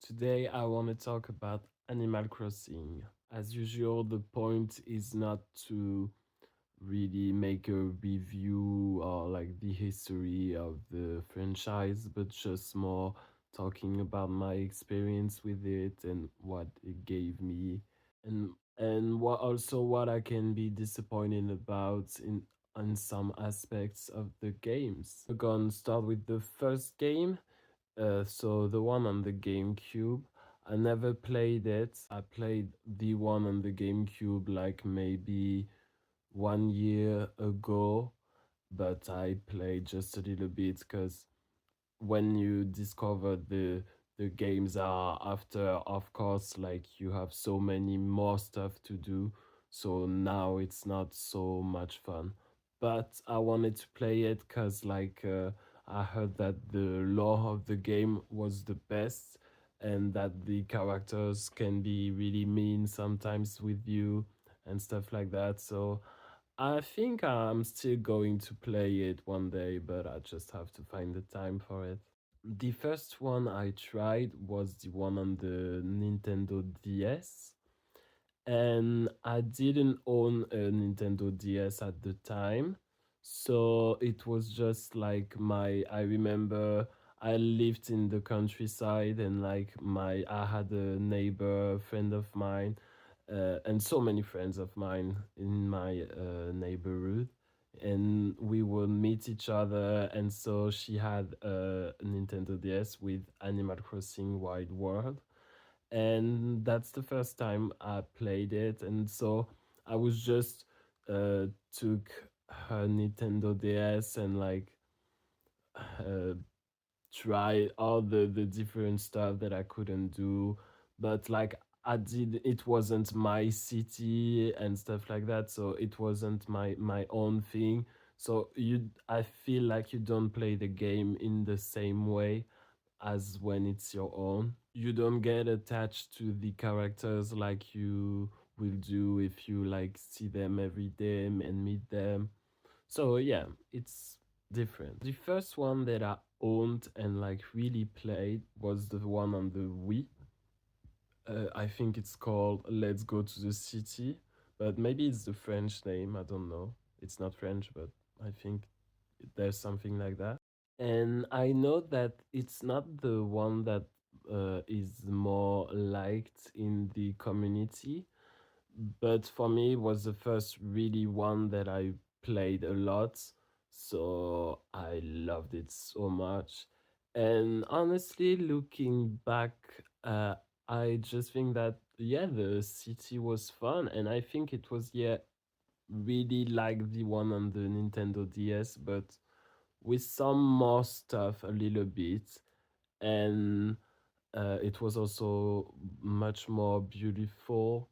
Today I want to talk about Animal Crossing. As usual, the point is not to really make a review or like the history of the franchise, but just more talking about my experience with it and what it gave me and what I can be disappointed about in some aspects of the games. We're gonna start with the first game, so the one on the GameCube. I never played it. I played the one on the GameCube like maybe 1 year ago, but I played just a little bit because when you discover the games are after, of course, like you have so many more stuff to do, so now it's not so much fun. But I wanted to play it because I heard that the lore of the game was the best, and that the characters can be really mean sometimes with you and stuff like that. So I think I'm still going to play it one day, but I just have to find the time for it. The first one I tried was the one on the Nintendo DS, and I didn't own a Nintendo DS at the time. So it was just like I remember I lived in the countryside, and I had a neighbor, a friend of mine, and so many friends of mine in my neighborhood, and we would meet each other. And so she had a Nintendo DS with Animal Crossing Wild World, and that's the first time I played it. And so I was just took her Nintendo DS and uh, try all the different stuff that I couldn't do. But it wasn't my city and stuff like that, so it wasn't my own thing. So I feel like you don't play the game in the same way as when it's your own. You don't get attached to the characters like you will do if you like see them every day and meet them. So yeah, it's different. The first one that I owned and like really played was the one on the Wii. I think it's called Let's Go to the City, but maybe it's the French name. I don't know. It's not French, but I think there's something like that. And I know that it's not the one that is more liked in the community, but for me, it was the first really one that I played a lot. So I loved it so much. And honestly, looking back, I just think that, yeah, the city was fun. And I think it was, yeah, really like the one on the Nintendo DS, but with some more stuff a little bit. And it was also much more beautiful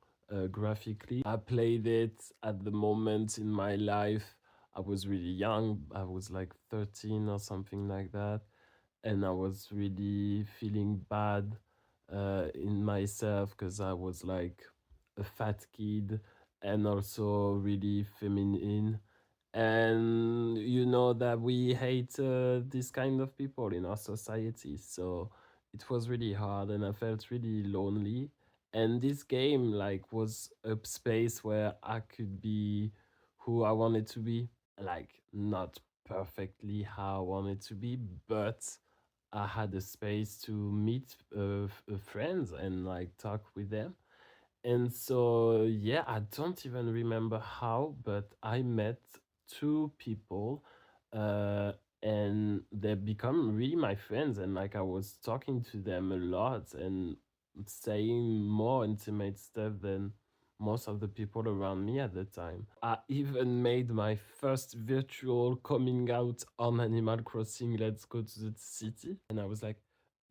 graphically. I played it at the moment in my life. I was really young. I was like 13 or something like that. And I was really feeling bad in myself because I was like a fat kid and also really feminine. And you know that we hate this kind of people in our society. So it was really hard and I felt really lonely. And this game was a space where I could be who I wanted to be. Like not perfectly how I wanted to be, but I had a space to meet friends and like talk with them. And so, yeah, I don't even remember how, but I met two people, uh, and they become really my friends. And like I was talking to them a lot and saying more intimate stuff than most of the people around me at the time. I even made my first virtual coming out on Animal Crossing Let's Go to the City. And I was like,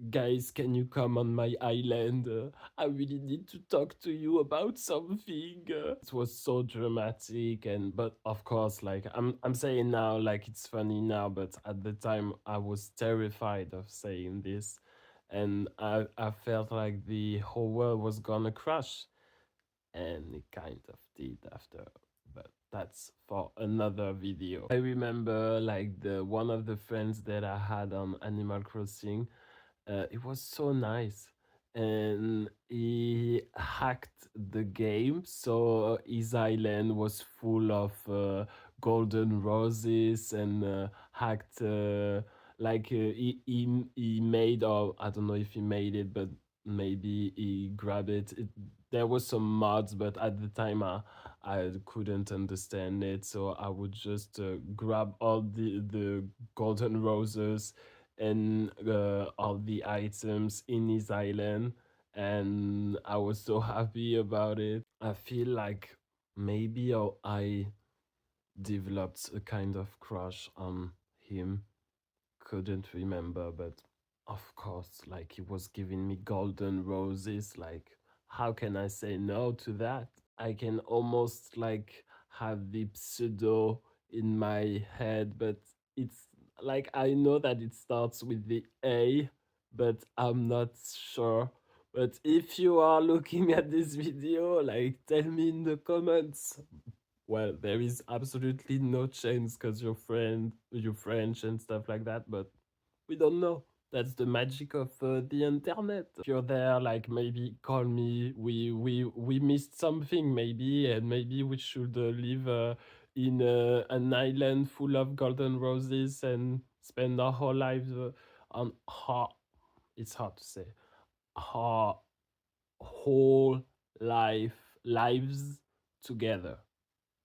guys, can you come on my island? I really need to talk to you about something. It was so dramatic, and but of course, like I'm saying now, like it's funny now, but at the time I was terrified of saying this, and I felt like the whole world was gonna crash, and it kind of did after. But that's for another video. I remember like the one of the friends that I had on Animal Crossing, it was so nice. and he hacked the game, so his island was full of golden roses, and hacked he made, or I don't know if he made it, but maybe he grabbed it. There was some mods, but at the time I couldn't understand it, so I would just grab all the golden roses and all the items in his island, and I was so happy about it. I feel like maybe I developed a kind of crush on him. Couldn't remember, but of course, like he was giving me golden roses. Like, how can I say no to that? I can almost like have the pseudo in my head, but it's like I know that it starts with the A, but I'm not sure. But if you are looking at this video, like tell me in the comments. Well, there is absolutely no chance because you're French and stuff like that, but we don't know. That's the magic of the internet. If you're there, like maybe call me. We missed something maybe, and maybe we should live in an island full of golden roses and spend our whole lives on it's hard to say, our whole lives together.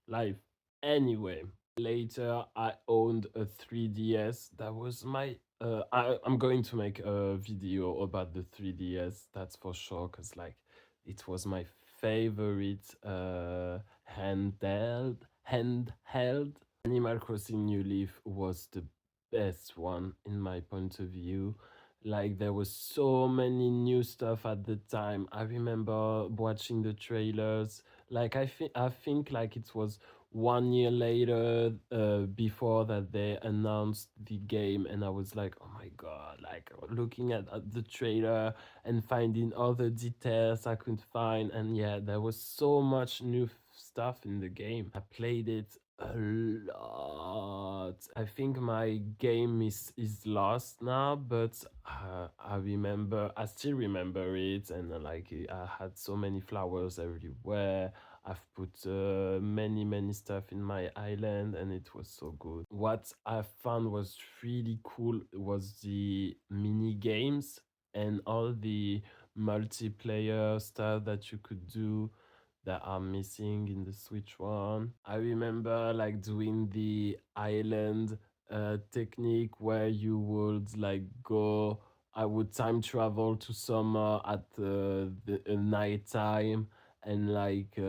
Life. Anyway, later I owned a 3DS. That was my. I'm going to make a video about the 3DS. That's for sure, cause like it was my favorite handheld. Animal Crossing New Leaf was the best one in my point of view. Like there was so many new stuff at the time. I remember watching the trailers. Like I think like it was 1 year later, before that they announced the game, and I was like, oh my god, like looking at the trailer and finding all the details I could find, and yeah, there was so much new stuff in the game. I played it a lot. I think my game is lost now, but I still remember it, and like I had so many flowers everywhere. I've put many stuff in my island, and it was so good. What I found was really cool was the mini games and all the multiplayer stuff that you could do that are missing in the Switch one. I remember like doing the island technique where you would like go. I would time travel to summer at the night time, and like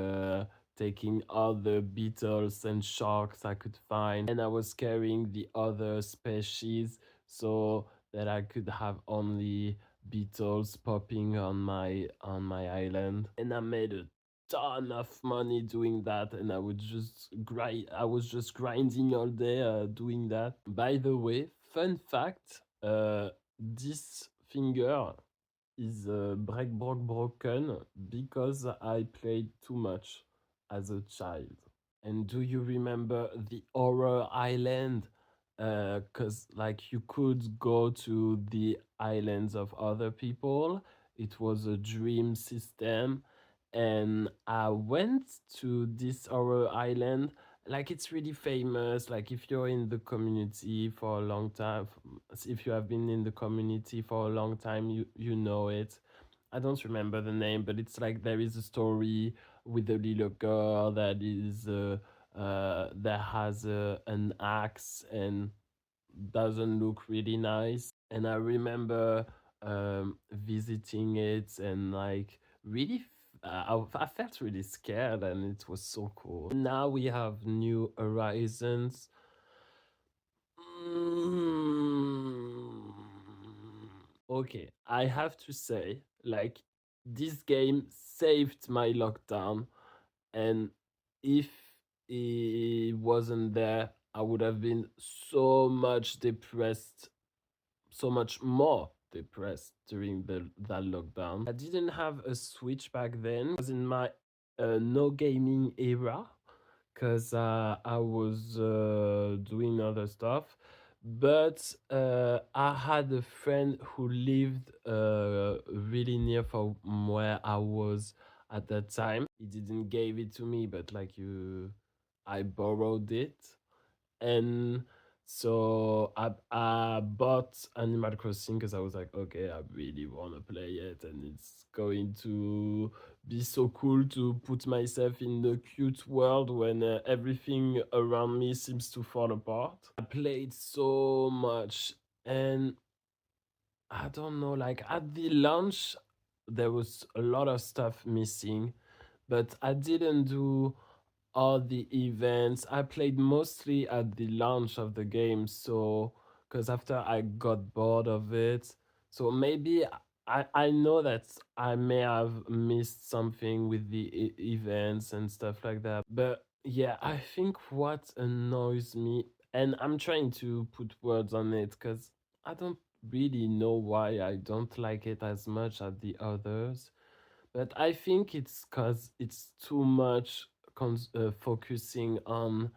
taking all the beetles and sharks I could find, and I was carrying the other species so that I could have only beetles popping on my island. And I made a ton of money doing that, and I was just grinding all day doing that. By the way, fun fact, this finger is broken because I played too much as a child. And do you remember the horror island? Cause like you could go to the islands of other people. It was a dream system, and I went to this horror island. Like it's really famous. Like if you're in the community for a long time, if you have been in the community for a long time, you know it. I don't remember the name, but it's like there is a story with a little girl that has an axe and doesn't look really nice. And I remember visiting it, and like really I felt really scared, and it was so cool. Now we have New Horizons. Mm, okay, I have to say, like, this game saved my lockdown, and if it wasn't there, I would have been so much depressed, so much more depressed during that lockdown. I didn't have a Switch back then. I was in my no gaming era because I was doing other stuff. But I had a friend who lived really near from where I was at that time. He didn't give it to me, but like I borrowed it, and so I bought Animal Crossing because I was like, okay, I really want to play it, and it's going to be so cool to put myself in the cute world when everything around me seems to fall apart. I played so much, and I don't know, like at the launch, there was a lot of stuff missing, but I didn't do all the events. I played mostly at the launch of the game, so because after I got bored of it, so maybe I know that I may have missed something with the events and stuff like that. But yeah, I think what annoys me, and I'm trying to put words on it because I don't really know why I don't like it as much as the others, but I think it's because it's too much focusing on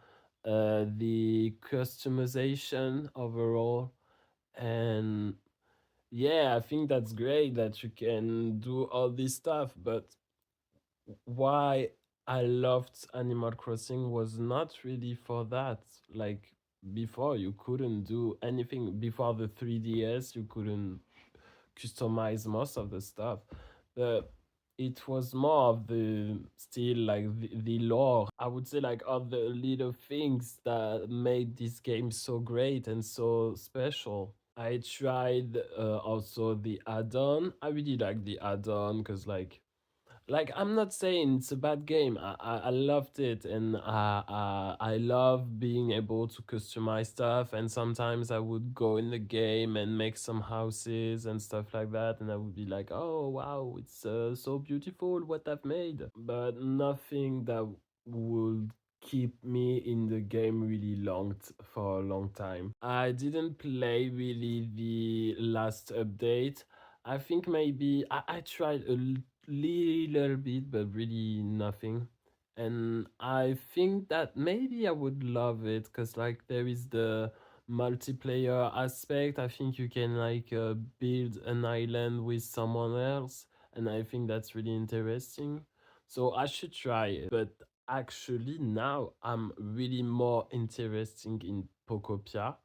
the customization overall. And yeah, I think that's great that you can do all this stuff, but why I loved Animal Crossing was not really for that. Like before, you couldn't do anything. Before the 3DS, you couldn't customize most of the stuff. But it was more of the still like the lore. I would say like all the little things that made this game so great and so special. I tried also the add-on. I really like the add-on because like I'm not saying it's a bad game. I loved it, and I love being able to customize stuff. And sometimes I would go in the game and make some houses and stuff like that, and I would be like, "Oh wow, it's so beautiful what I've made." But nothing that would keep me in the game really for a long time. I didn't play really the last update. I think maybe I tried a little bit, but really nothing. And I think that maybe I would love it because, like, there is the multiplayer aspect. I think you can, like, build an island with someone else, and I think that's really interesting. So I should try it. But actually, now I'm really more interested in Pokopia,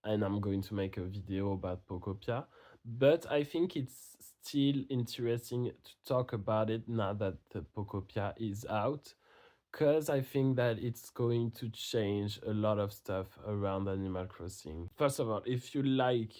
and I'm going to make a video about Pokopia. But I think it's still interesting to talk about it now that the Pokopia is out, because I think that it's going to change a lot of stuff around Animal Crossing. First of all, if you like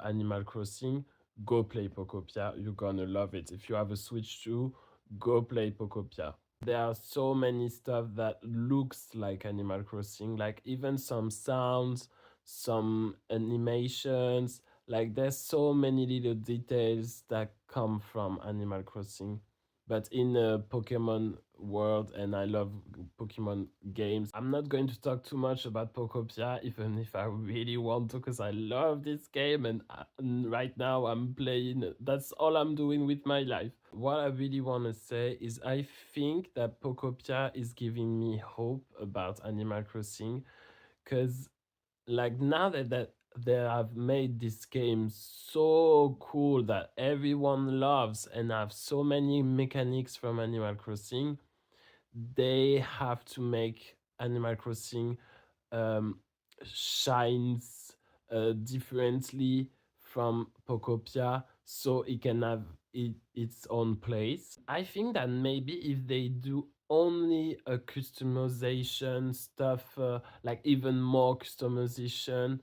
Animal Crossing, go play Pokopia. You're gonna love it. If you have a Switch too, go play Pokopia. There are so many stuff that looks like Animal Crossing, like even some sounds, some animations. Like there's so many little details that come from Animal Crossing, but in a Pokemon world, and I love Pokemon games. I'm not going to talk too much about Pokopia, even if I really want to, because I love this game, and right now I'm playing. That's all I'm doing with my life. What I really want to say is I think that Pokopia is giving me hope about Animal Crossing, because like now that they have made this game so cool that everyone loves and have so many mechanics from Animal Crossing, they have to make Animal Crossing um, shines differently from Pokopia so it can have its own place. I think that maybe if they do only a customization stuff, like even more customization,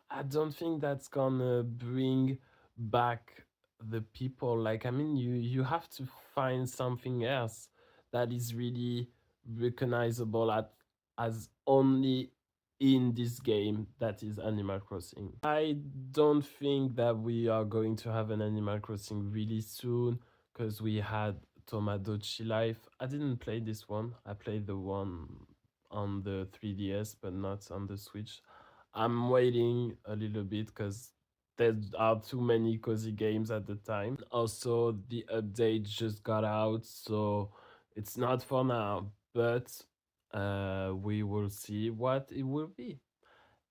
I don't think that's gonna bring back the people. Like, I mean, you have to find something else that is really recognizable as only in this game, that is Animal Crossing. I don't think that we are going to have an Animal Crossing really soon because we had Tomodachi Life. I didn't play this one. I played the one on the 3DS, but not on the Switch. I'm waiting a little bit because there are too many cozy games at the time. Also, the update just got out, so it's not for now, but we will see what it will be.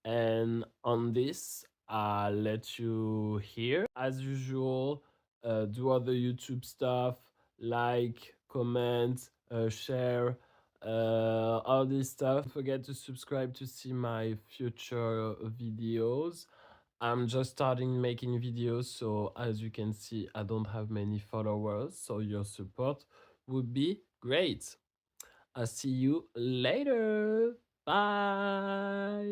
And on this, I'll let you here. As usual, do other YouTube stuff, like, comment, share, all this stuff. Don't forget to subscribe to see my future videos. I'm just starting making videos, so as you can see, I don't have many followers, so your support would be great. I'll see you later. Bye.